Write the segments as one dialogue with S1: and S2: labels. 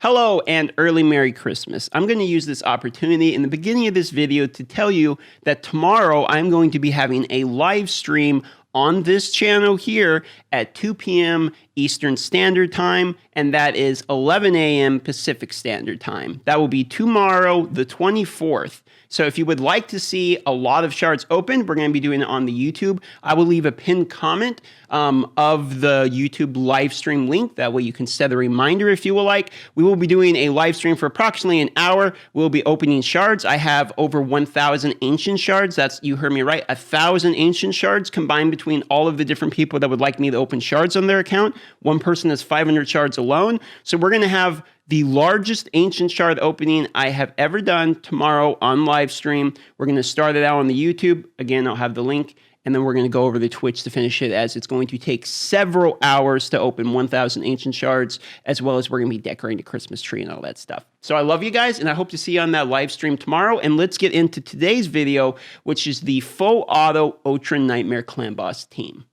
S1: Hello and early Merry Christmas. I'm going to use this opportunity in the beginning of this video to tell you that tomorrow I'm going to be having a live stream on this channel here at 2 p.m. Eastern Standard Time, and that is 11 a.m. Pacific Standard Time. That will be tomorrow, the 24th. So if you would like to see a lot of shards open, we're going to be doing it on the YouTube. I will leave a pinned comment of the YouTube live stream link. That way you can set a reminder if you will like. We will be doing a live stream for approximately an hour. We'll be opening shards. I have over 1,000 ancient shards. That's, you heard me right, 1,000 ancient shards combined between all of the different people that would like me to open shards on their account. One person has 500 shards alone. So we're going to have the largest ancient shard opening I have ever done tomorrow on live stream. We're going to start it out on the YouTube. Again, I'll have the link. And then we're going to go over to Twitch to finish it, as it's going to take several hours to open 1,000 ancient shards, as well as we're going to be decorating the Christmas tree and all that stuff. So I love you guys, and I hope to see you on that live stream tomorrow. And let's get into today's video, which is the Full Auto Ultra Nightmare Clan Boss team.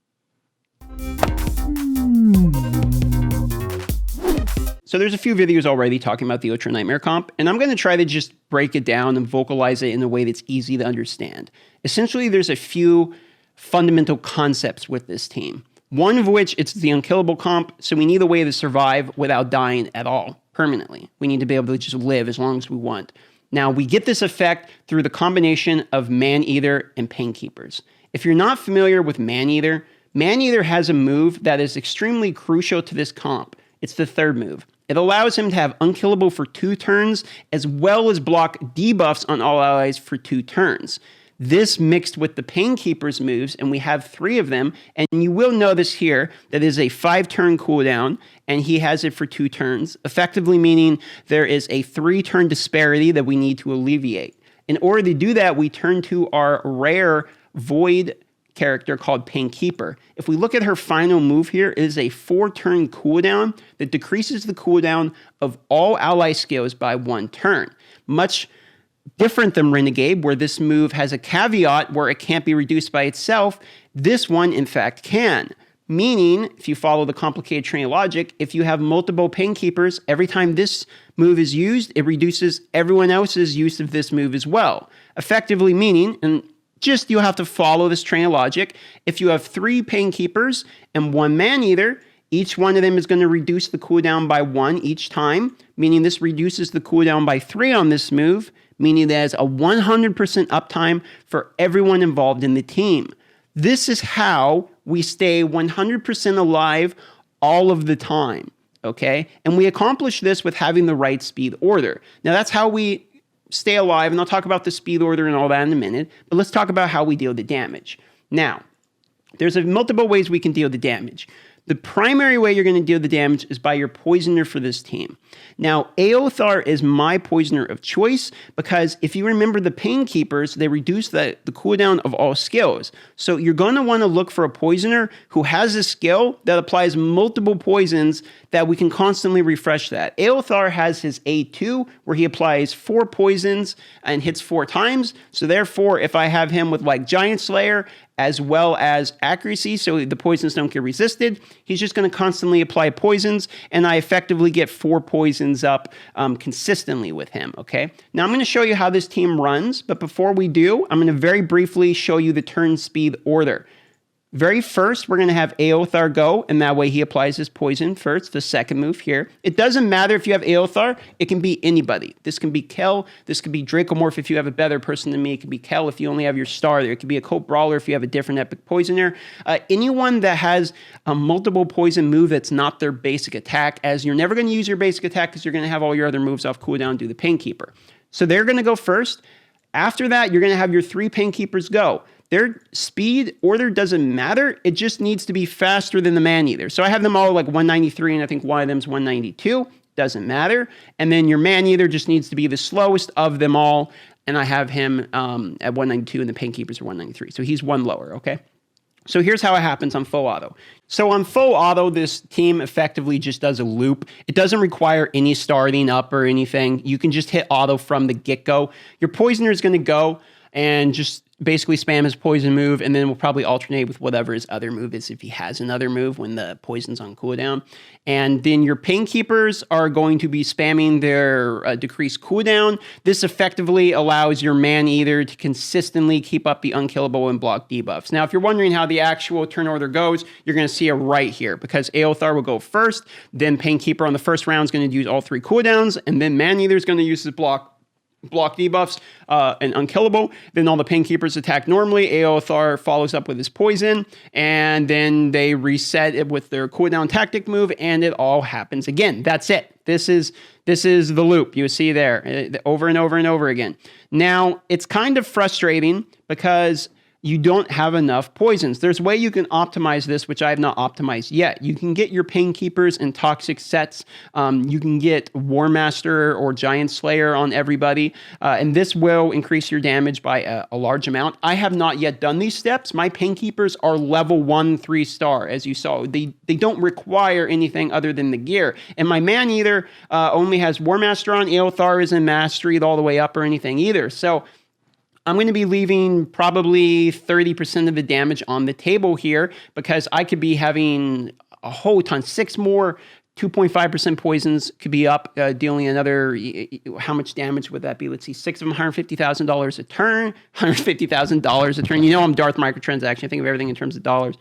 S1: So there's a few videos already talking about the Ultra Nightmare comp, and I'm going to try to just break it down and vocalize it in a way that's easy to understand. Essentially, there's a few fundamental concepts with this team. One of which, it's the unkillable comp, so we need a way to survive without dying at all, permanently. We need to be able to just live as long as we want. Now, we get this effect through the combination of Man-Eater and Painkeepers. If you're not familiar with Man-Eater, Man-Eater has a move that is extremely crucial to this comp. It's the third move. It allows him to have unkillable for 2 turns, as well as block debuffs on all allies for 2 turns. This mixed with the Painkeeper's moves, and we have 3 of them, and you will notice here that is a 5-turn cooldown, and he has it for 2 turns, effectively meaning there is a 3-turn disparity that we need to alleviate. In order to do that, we turn to our rare Void character called Painkeeper. If we look at her final move here, it is a 4-turn cooldown that decreases the cooldown of all ally skills by 1 turn. Much different than Renegade, where this move has a caveat where it can't be reduced by itself. This one, in fact, can. Meaning, if you follow the complicated train of logic, if you have multiple Painkeepers, every time this move is used, it reduces everyone else's use of this move as well. Effectively meaning, and just you'll have to follow this train of logic. If you have 3 Painkeepers and 1 Man-Eater, each one of them is going to reduce the cooldown by 1 each time, meaning this reduces the cooldown by 3 on this move, meaning there's a 100% uptime for everyone involved in the team. This is how we stay 100% alive all of the time, okay? And we accomplish this with having the right speed order. Now, that's how we stay alive, and I'll talk about the speed order and all that in a minute, but let's talk about how we deal the damage. Now, there's multiple ways we can deal the damage. The primary way you're going to deal the damage is by your poisoner for this team. Now, Aothar is my poisoner of choice because if you remember the Painkeepers, they reduce the cooldown of all skills. So you're going to want to look for a poisoner who has a skill that applies multiple poisons that we can constantly refresh that. Aothar has his A2 where he applies 4 poisons and hits 4 times. So therefore, if I have him with like Giant Slayer as well as accuracy, so the poisons don't get resisted, he's just going to constantly apply poisons, and I effectively get 4 poisons up consistently with him, okay? Now I'm going to show you how this team runs, but before we do, I'm going to very briefly show you the turn speed order. Very first, we're going to have Aothar go, and that way he applies his poison first, the second move here. It doesn't matter if you have Aothar, it can be anybody. This can be Kel, this could be Dracomorph if you have a better person than me, it could be Kel if you only have your star there, it could be a Cult Brawler if you have a different epic poisoner. Anyone that has a multiple poison move that's not their basic attack, as you're never going to use your basic attack because you're going to have all your other moves off cooldown due to Painkeeper. So they're going to go first. After that, you're going to have your 3 Painkeepers go. Their speed order doesn't matter. It just needs to be faster than the Man-Eater. So I have them all like 193, and I think one of them's 192. Doesn't matter. And then your Man-Eater just needs to be the slowest of them all, and I have him at 192, and the Painkeepers are 193. So he's 1 lower, okay? So here's how it happens on full auto. So on full auto, this team effectively just does a loop. It doesn't require any starting up or anything. You can just hit auto from the get-go. Your poisoner is going to go and just basically spam his poison move, and then we'll probably alternate with whatever his other move is if he has another move when the poison's on cooldown. And then your Painkeepers are going to be spamming their decreased cooldown. This effectively allows your Man-Eater to consistently keep up the unkillable and block debuffs. Now, if you're wondering how the actual turn order goes, you're going to see it right here, because Aothar will go first, then Painkeeper on the first round is going to use all 3 cooldowns, and then Man-Eater is going to use his block debuffs and unkillable. Then all the Painkeepers attack normally. Aothar follows up with his poison, and then they reset it with their cooldown tactic move, and it all happens again. That's it. This is the loop you see there over and over and over again. Now, it's kind of frustrating because you don't have enough poisons. There's a way you can optimize this, which I have not optimized yet. You can get your Painkeepers in toxic sets. You can get War Master or Giant Slayer on everybody, and this will increase your damage by a large amount. I have not yet done these steps. My Painkeepers are level 1 3-star, as you saw. They don't require anything other than the gear. And my Man-Eater only has War Master on. Aothar isn't mastered all the way up or anything either. So I'm going to be leaving probably 30% of the damage on the table here, because I could be having a whole ton, 6 more 2.5% poisons could be up, dealing another, how much damage would that be? Let's see, 6 of them, $150,000 a turn, $150,000 a turn. You know I'm Darth Microtransaction. I think of everything in terms of dollars.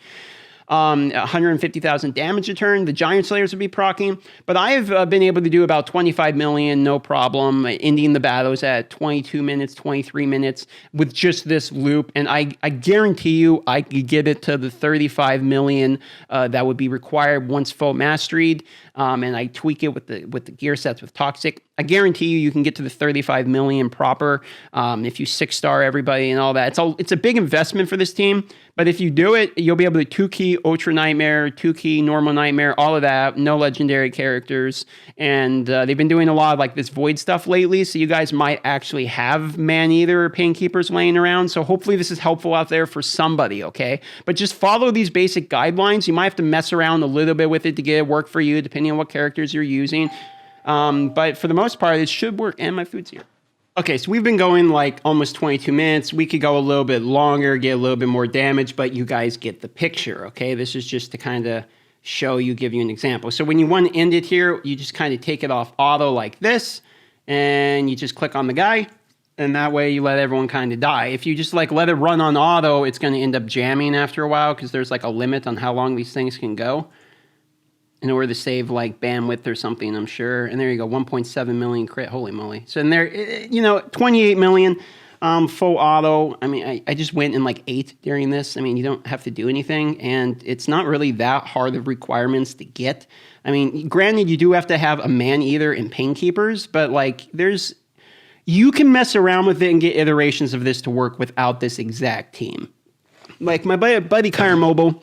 S1: 150,000 damage a turn. The Giant Slayers would be proccing, but I have been able to do about 25 million, no problem, ending the battles at 22 minutes, 23 minutes with just this loop. And I guarantee you I could get it to the 35 million that would be required once full mastered. And I tweak it with the gear sets with Toxic. I guarantee you can get to the 35 million proper if you 6-star everybody and all that. It's a big investment for this team, but if you do it, you'll be able to 2-key Ultra Nightmare, 2-key Normal Nightmare, all of that, no legendary characters. And they've been doing a lot of like this Void stuff lately, so you guys might actually have Man-Eater or Painkeepers laying around. So hopefully this is helpful out there for somebody, okay? But just follow these basic guidelines. You might have to mess around a little bit with it to get it work for you, depending on what characters you're using. But for the most part, it should work. And my food's here. Okay, so we've been going like almost 22 minutes. We could go a little bit longer, get a little bit more damage, but you guys get the picture, okay? This is just to kind of show you, give you an example. So when you want to end it here, you just kind of take it off auto like this, and you just click on the guy, and that way you let everyone kind of die. If you just like let it run on auto, it's going to end up jamming after a while because there's like a limit on how long these things can go in order to save like bandwidth or something, I'm sure. And there you go, 1.7 million crit, holy moly. So in there, 28 million full auto. I mean, I just went in like 8 during this. I mean, you don't have to do anything, and it's not really that hard of requirements to get. I mean, granted, you do have to have a Man-Eater and Painkeepers, but like you can mess around with it and get iterations of this to work without this exact team. Like my buddy Kyra Mobile,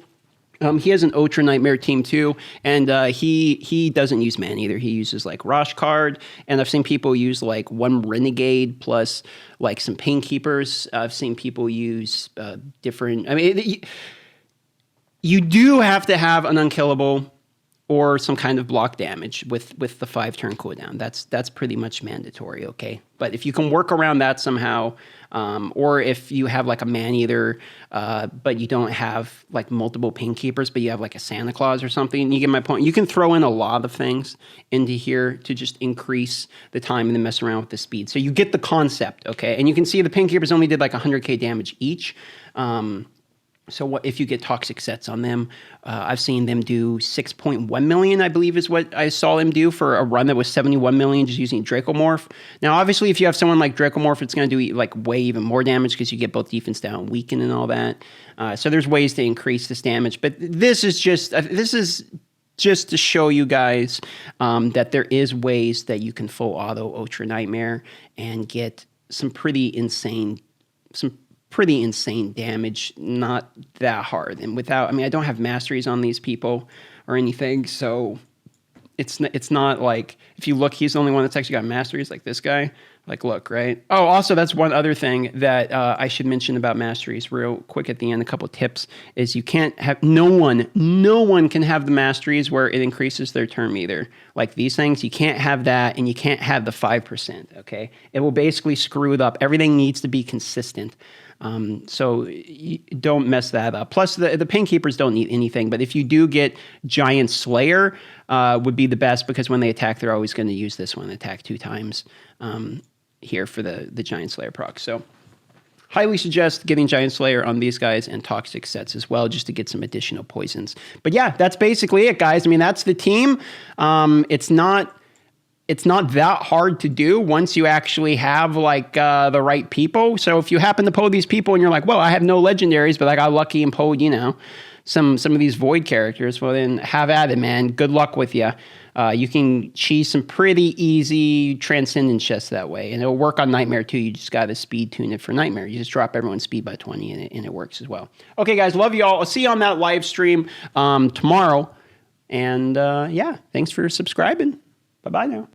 S1: he has an Ultra Nightmare team too, and he doesn't use Man-Eater. He uses like Rosh card, and I've seen people use like 1 Renegade plus like some Painkeepers. I've seen people use different. I mean, you do have to have an unkillable or some kind of block damage with the 5-turn cooldown. That's pretty much mandatory, okay? But if you can work around that somehow, or if you have like a Man-Eater, but you don't have like multiple Painkeepers, but you have like a Santa Claus or something, you get my point. You can throw in a lot of things into here to just increase the time and then mess around with the speed. So you get the concept, okay? And you can see the Painkeepers only did like 100k damage each. So what if you get toxic sets on them? I've seen them do 6.1 million, I believe is what I saw them do for a run that was 71 million just using Dracomorph. Now, obviously, if you have someone like Dracomorph, it's going to do like way even more damage because you get both defense down and weaken and all that. So there's ways to increase this damage. But this is just to show you guys that there is ways that you can full auto Ultra Nightmare and get some pretty insane damage, not that hard. And I don't have masteries on these people or anything, so it's not like, if you look, he's the only one that's actually got masteries, like this guy. Like, look, right? Oh, also, that's one other thing that I should mention about masteries real quick at the end. A couple tips is you can't have, no one can have the masteries where it increases their turn meter. Like these things, you can't have that, and you can't have the 5%, okay? It will basically screw it up. Everything needs to be consistent. So don't mess that up. Plus, the Pain Keepers don't need anything. But if you do get Giant Slayer, would be the best, because when they attack, they're always going to use this one, attack 2 times here for the Giant Slayer proc. So highly suggest getting Giant Slayer on these guys and Toxic sets as well, just to get some additional poisons. But yeah, that's basically it, guys. I mean, that's the team. It's not that hard to do once you actually have like the right people. So if you happen to pull these people and you're like, well, I have no legendaries, but I got lucky and pulled, you know, some of these void characters, well then have at it, man. Good luck with you. You can cheese some pretty easy Transcendence chests that way, and it'll work on Nightmare too. You just got to speed tune it for Nightmare. You just drop everyone's speed by 20 and it works as well. Okay, guys, love you all. I'll see you on that live stream tomorrow. And yeah, thanks for subscribing. Bye-bye now.